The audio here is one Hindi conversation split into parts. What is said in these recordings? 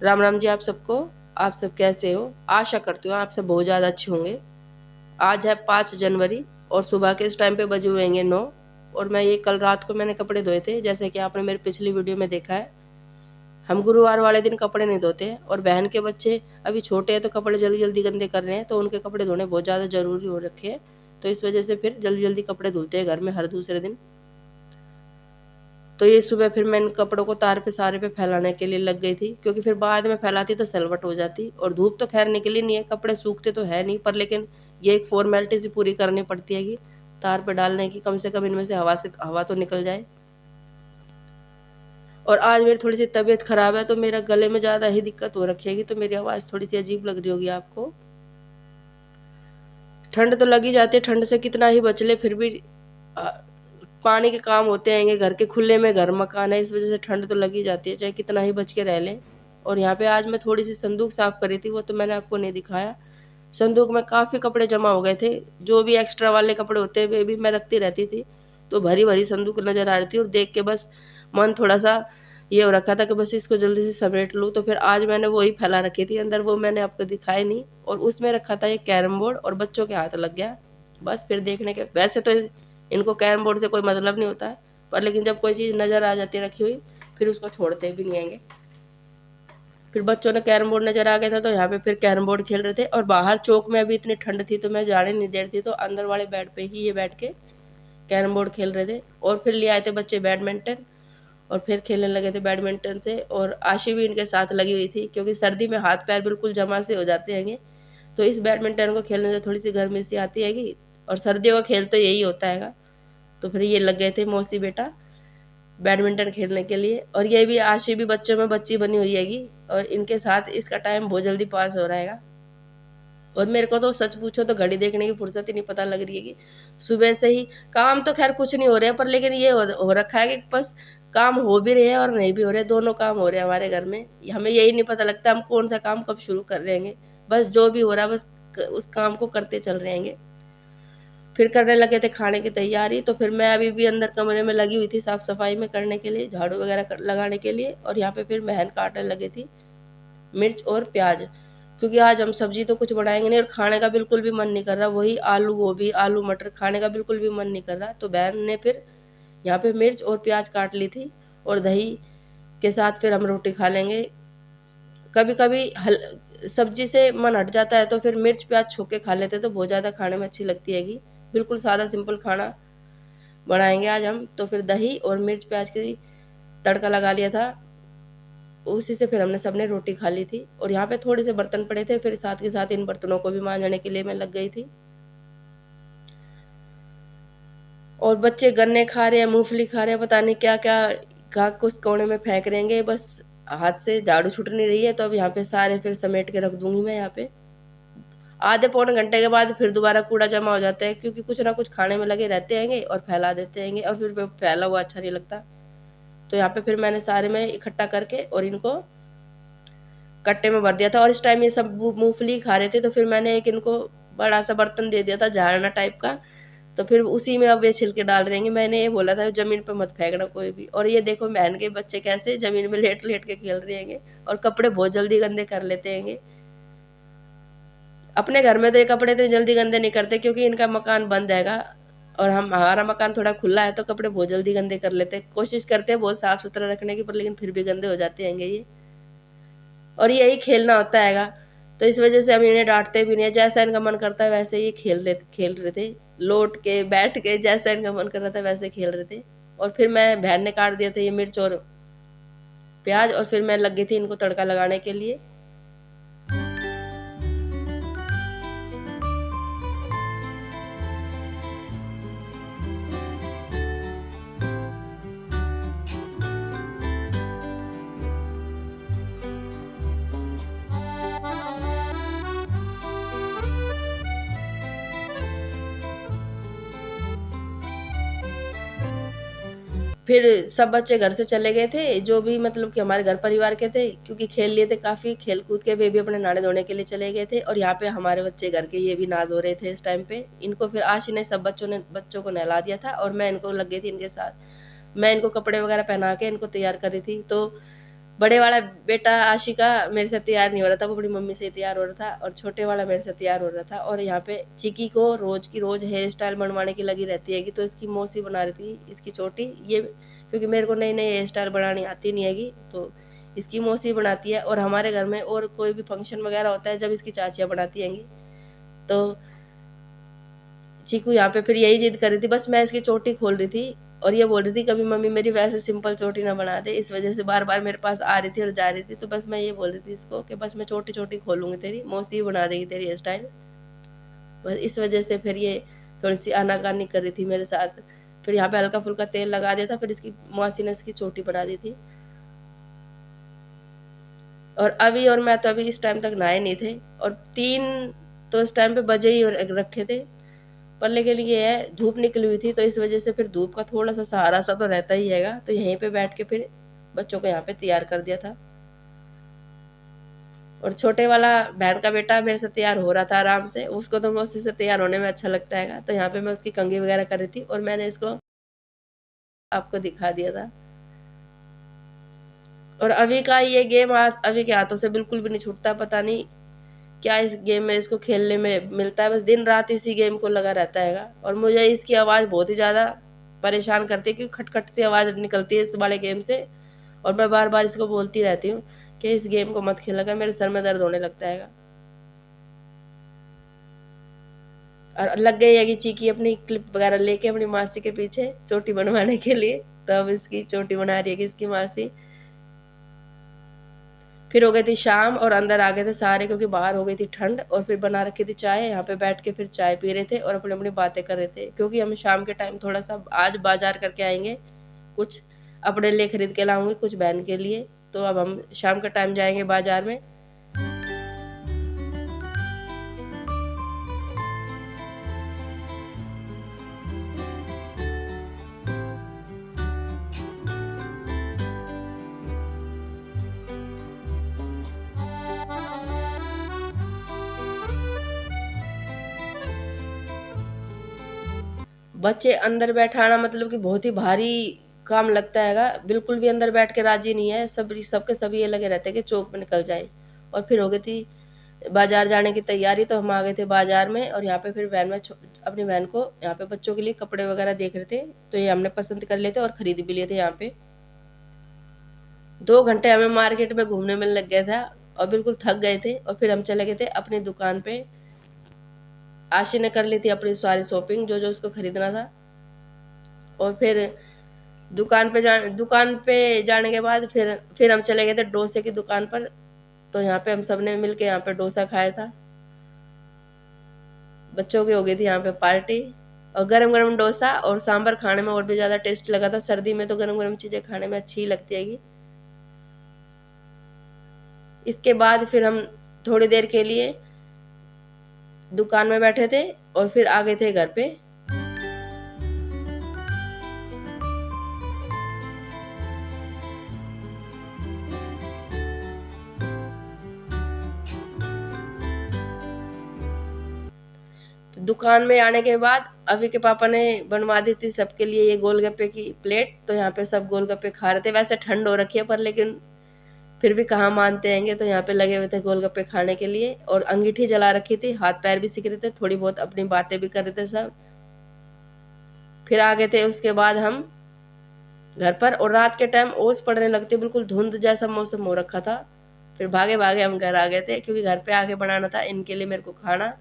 राम राम जी आप सबको। आप सब कैसे हो? आशा करती हूँ आप सब बहुत ज़्यादा अच्छे होंगे। आज है 5 जनवरी और सुबह के इस टाइम पे बजे हुए हैं 9। और मैं ये कल रात को मैंने कपड़े धोए थे, जैसे कि आपने मेरी पिछली वीडियो में देखा है। हम गुरुवार वाले दिन कपड़े नहीं धोते हैं, और बहन के बच्चे अभी छोटे हैं तो कपड़े जल्दी जल्दी गंदे कर रहे हैं, तो उनके कपड़े धोने बहुत ज़्यादा ज़रूरी हो रखे हैं। तो इस वजह से फिर जल्दी जल्दी कपड़े धुलते हैं घर में हर दूसरे दिन। तो ये सुबह फिर मैं इन कपड़ों को तार पे सारे पे फैलाने के लिए लग गई थी, क्योंकि फिर बाद में फैलाती तो सलवट हो जाती, और धूप तो खैर निकली नहीं है, कपड़े सूखते तो है नहीं, पर लेकिन ये एक फॉर्मेलिटी सी पूरी करनी पड़ती है कि तार पे डालने की, कम से कम इनमें से हवा तो निकल जाए। और आज मेरी थोड़ी सी तबीयत खराब है, तो मेरा गले में ज़्यादा ही दिक्कत हो रखी है, तो मेरी आवाज़ थोड़ी सी अजीब लग रही होगी आपको। ठंड तो लगी जाती है, ठंड से कितना ही बच ले फिर भी पानी के काम होते हैं, घर के खुले में घर मकान है, इस वजह से ठंड तो लगी जाती है, चाहे कितना ही बच के रह लें। और यहाँ पे आज मैं थोड़ी सी संदूक साफ करी थी, वो तो मैंने आपको नहीं दिखाया। संदूक में काफ़ी कपड़े जमा हो गए थे, जो भी एक्स्ट्रा वाले कपड़े होते हैं वे भी मैं रखती रहती थी, तो भरी भरी संदूक नज़र आ रही थी, और देख के बस मन थोड़ा सा ये हो रखा था कि बस इसको जल्दी से समेट लूँ। तो फिर आज मैंने वही फैला रखी थी अंदर, वो मैंने आपको दिखाई नहीं, और उसमें रखा था ये कैरम बोर्ड, और बच्चों के हाथ लग गया। बस फिर देखने के, वैसे तो इनको कैरम बोर्ड से कोई मतलब नहीं होता है, पर लेकिन जब कोई चीज़ नज़र आ जाती है रखी हुई, फिर उसको छोड़ते भी नहीं आएंगे। फिर बच्चों ने कैरम बोर्ड नज़र आ गया था, तो यहाँ पे फिर कैरम बोर्ड खेल रहे थे, और बाहर चौक में अभी इतनी ठंड थी तो मैं जाने नहीं दे रही थी, तो अंदर वाले बेड पे ही ये बैठ के कैरम बोर्ड खेल रहे थे। और फिर ले आए थे बच्चे बैडमिंटन, और फिर खेलने लगे थे बैडमिंटन से, और आशी भी इनके साथ लगी हुई थी, क्योंकि सर्दी में हाथ पैर बिल्कुल जमा से हो जाते हैं, तो इस बैडमिंटन को खेलने से थोड़ी सी गर्मी सी आती हैगी, और सर्दियों का खेल तो यही होता हैगा। तो फिर ये लग गए थे मौसी बेटा बैडमिंटन खेलने के लिए, और ये भी आशी भी बच्चों में बच्ची बनी हुई हैगी, और इनके साथ इसका टाइम बहुत जल्दी पास हो रहा हैगा। और मेरे को तो सच पूछो तो घड़ी देखने की फुर्सत ही नहीं पता लग रही है कि सुबह से ही काम तो खैर कुछ नहीं हो रहे हैं, पर लेकिन ये हो रखा है कि बस काम हो भी रहे हैं और नहीं भी हो रहे, दोनों काम हो रहे हैं हमारे घर में। हमें यही नहीं पता लगता हम कौन सा काम कब शुरू कर रहे हैं, बस जो भी हो रहा है बस उस काम को करते चल रहे हैं। फिर करने लगे थे खाने की तैयारी, तो फिर मैं अभी भी अंदर कमरे में लगी हुई थी साफ़ सफाई में करने के लिए, झाड़ू वगैरह लगाने के लिए, और यहाँ पे फिर बहन काटने लगी थी मिर्च और प्याज, क्योंकि आज हम सब्जी तो कुछ बनाएंगे नहीं, और खाने का बिल्कुल भी मन नहीं कर रहा, वही आलू गोभी आलू मटर खाने का बिल्कुल भी मन नहीं कर रहा। तो बहन ने फिर यहाँ पे मिर्च और प्याज काट ली थी, और दही के साथ फिर हम रोटी खा लेंगे। कभी कभी सब्जी से मन हट जाता है, तो फिर मिर्च प्याज छोक के खा लेते, तो बहुत ज़्यादा खाने में अच्छी लगती हैगी। बिल्कुल सादा सिंपल खाना बनाएंगे आज हम। तो फिर दही और मिर्च प्याज की तड़का लगा लिया था, उसी से फिर हमने सबने रोटी खा ली थी। और यहाँ पे थोड़े से बर्तन पड़े थे, फिर साथ के साथ इन बर्तनों को भी मांजने के लिए मैं लग गई थी। और बच्चे गन्ने खा रहे हैं, मूंगफली खा रहे हैं, पता नहीं क्या क्या कहाँ कुछ कोने में फेंक रहेंगे, बस हाथ से झाड़ू छूट नहीं रही है। तो अब यहाँ पे सारे फिर समेट के रख दूंगी मैं। यहाँ पे आधे पौने घंटे के बाद फिर दोबारा कूड़ा जमा हो जाता है, क्योंकि कुछ ना कुछ खाने में लगे रहते हैं और फैला देते हैं, और फिर फैला हुआ अच्छा नहीं लगता। तो यहाँ पे फिर मैंने सारे में इकट्ठा करके और इनको कट्टे में भर दिया था। और इस टाइम ये सब मूंगफली खा रहे थे, तो फिर मैंने एक इनको बड़ा सा बर्तन दे दिया था झाड़ना टाइप का, तो फिर उसी में अब ये छिलके डाल रहे हैं। मैंने ये बोला था जमीन पे मत फेंकना कोई भी। और ये देखो बहन के बच्चे कैसे जमीन में लेट लेट के खेल रहे हैं, और कपड़े बहुत जल्दी गंदे कर लेते हैं। अपने घर में तो ये कपड़े तो जल्दी गंदे नहीं करते, क्योंकि इनका मकान बंद हैगा, और हमारा मकान थोड़ा खुला है, तो कपड़े बहुत जल्दी गंदे कर लेते हैं। कोशिश करते हैं बहुत साफ सुथरा रखने की, पर लेकिन फिर भी गंदे हो जाते हैं ये। और यही खेलना होता हैगा, तो इस वजह से हम इन्हें डांटते भी नहीं है, जैसा इनका मन करता है वैसे ये खेल रहे थे, लोट के बैठ के जैसा इनका मन कर रहा था वैसे खेल रहे थे। और फिर मैं बहन ने काट दिया था ये मिर्च और प्याज, और फिर मैं लग गई थी इनको तड़का लगाने के लिए। फिर सब बच्चे घर से चले गए थे, जो भी मतलब कि हमारे घर परिवार के थे, क्योंकि खेल लिए थे काफ़ी, खेल कूद के वे भी अपने नहाने धोने के लिए चले गए थे। और यहाँ पे हमारे बच्चे घर के ये भी नहा धो रहे थे इस टाइम पे। इनको फिर आशी ने सब बच्चों को नहला दिया था, और मैं इनको लग गई थी इनके साथ। मैं इनको कपड़े वगैरह पहना के इनको तैयार कर रही थी। तो बड़े वाला बेटा आशिका मेरे से तैयार नहीं हो रहा था, वो अपनी मम्मी से तैयार हो रहा था, और छोटे वाला मेरे से तैयार हो रहा था। और यहाँ पे चिकी को रोज की रोज हेयर स्टाइल बनवाने की लगी रहती है, तो इसकी मौसी बना रही थी इसकी चोटी, ये क्योंकि मेरे को नई नई हेयर स्टाइल बनानी आती नहीं हैगी, तो इसकी मौसी बनाती है। और हमारे घर में और कोई भी फंक्शन वगैरह होता है जब इसकी चाचियाँ बनाती हैंगी, तो चीकू यहाँ पे फिर यही जिद कर रही थी, बस मैं इसकी चोटी खोल रही थी और ये बोल रही थी कभी मम्मी मेरी वैसे सिंपल चोटी ना बना दे, इस वजह से बार बार मेरे पास आ रही थी और जा रही थी। तो बस मैं ये बोल रही थी इसको कि बस मैं छोटी छोटी खोलूंगी, तेरी मौसी बना देगी तेरी हेयर स्टाइल, बस इस वजह से फिर ये थोड़ी सी आनाकानी कर रही थी मेरे साथ। फिर यहाँ पे हल्का फुल्का तेल लगा दिया था, फिर इसकी मौसी ने इसकी चोटी बना दी थी। और अभी और मैं तो अभी इस टाइम तक नहाए नहीं थे, और 3 तो इस टाइम पे बजे ही रखे थे, पर लेकिन ये है धूप निकली हुई थी, तो इस वजह से फिर धूप का थोड़ा सा सहारा सा तो रहता ही हैगा, तो यहीं पे बैठ के फिर बच्चों को यहाँ पे तैयार कर दिया था। और छोटे वाला बहन का बेटा मेरे से तैयार हो रहा था आराम से, उसको तो मौसी से तैयार होने में अच्छा लगता है, तो यहाँ पे मैं उसकी कंघी वगैरह कर रही थी और मैंने इसको आपको दिखा दिया था। और अभी का ये गेम अभी के हाथों से बिल्कुल भी नहीं छूटता, पता नहीं क्या इस गेम में इसको खेलने में मिलता है, बस दिन रात इसी गेम को लगा रहता है। और मुझे इसकी आवाज़ बहुत ही ज़्यादा परेशान करती है, क्योंकि खटखट सी आवाज़ निकलती है इस वाले गेम से, और मैं बार बार इसको बोलती रहती हूँ कि इस गेम को मत खेला कर, मेरे सर में दर्द होने लगता है। और लग गई है कि चीकी अपनी क्लिप वगैरह लेके अपनी मासी के पीछे चोटी बनवाने के लिए, तो अब इसकी चोटी बना रही है कि इसकी मासी। फिर हो गई थी शाम और अंदर आ गए थे सारे, क्योंकि बाहर हो गई थी ठंड, और फिर बना रखी थी चाय, यहाँ पे बैठ के फिर चाय पी रहे थे और अपनी अपनी बातें कर रहे थे, क्योंकि हम शाम के टाइम थोड़ा सा आज बाजार करके आएंगे, कुछ अपने लिए खरीद के लाऊंगी, कुछ बहन के लिए, तो अब हम शाम के टाइम जाएंगे बाजार में। बच्चे अंदर बैठाना मतलब कि बहुत ही भारी काम लगता हैगा, बिल्कुल भी अंदर बैठ के राजी नहीं है, सब सबके सभी ये लगे रहते हैं कि चौक में निकल जाए। और फिर हो गई थी बाजार जाने की तैयारी, तो हम आ गए थे बाजार में, और यहाँ पे फिर वैन में अपनी बहन को यहाँ पे बच्चों के लिए कपड़े वगैरह देख रहे थे, तो ये हमने पसंद कर लिए थे और खरीद भी लिए थे। यहाँ पे 2 घंटे हमें मार्केट में घूमने में लग गया था और बिल्कुल थक गए थे, और फिर हम चले गए थे अपनी दुकान पे। आशी ने कर ली थी अपनी सारी शॉपिंग जो जो उसको खरीदना था, और फिर दुकान पे जाने के बाद फिर हम चले गए थे डोसे की दुकान पर, तो यहाँ पे हम सब ने मिल के यहाँ पे डोसा खाया था। बच्चों की हो गई थी यहाँ पे पार्टी, और गरम गरम डोसा और सांभर खाने में और भी ज़्यादा टेस्ट लगा था। सर्दी में तो गरम गरम चीज़ें खाने में अच्छी लगती हैगी। इसके बाद फिर हम थोड़ी देर के लिए दुकान में बैठे थे और फिर आ गए थे घर पे। दुकान में आने के बाद अभी के पापा ने बनवा दी थी सबके लिए ये गोलगप्पे की प्लेट, तो यहाँ पे सब गोलगप्पे खा रहे थे। वैसे ठंड हो रखी है पर लेकिन फिर भी कहाँ मानते हैंगे, तो यहाँ पे लगे हुए थे गोलगप्पे खाने के लिए, और अंगीठी जला रखी थी, हाथ पैर भी सीख रहे थे, थोड़ी बहुत अपनी बातें भी कर रहे थे सब। फिर आ गए थे उसके बाद हम घर पर, और रात के टाइम ओस पड़ने लगती, बिल्कुल धुंध जैसा मौसम हो रखा था। फिर भागे भागे हम घर आ गए थे, क्योंकि घर पे आके बनाना था इनके लिए मेरे को खाना।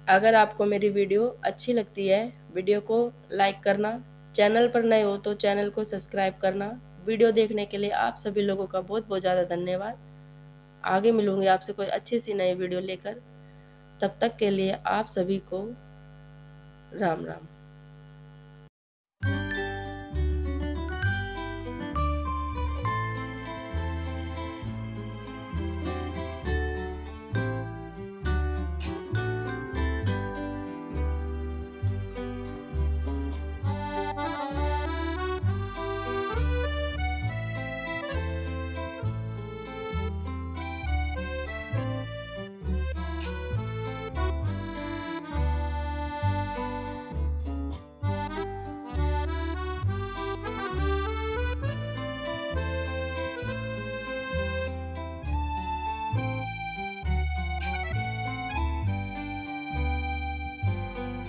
अगर आपको मेरी वीडियो अच्छी लगती है, वीडियो को लाइक करना, चैनल पर नए हो तो चैनल को सब्सक्राइब करना। वीडियो देखने के लिए आप सभी लोगों का बहुत बहुत ज़्यादा धन्यवाद। आगे मिलूंगी आपसे कोई अच्छी सी नई वीडियो लेकर, तब तक के लिए आप सभी को राम राम।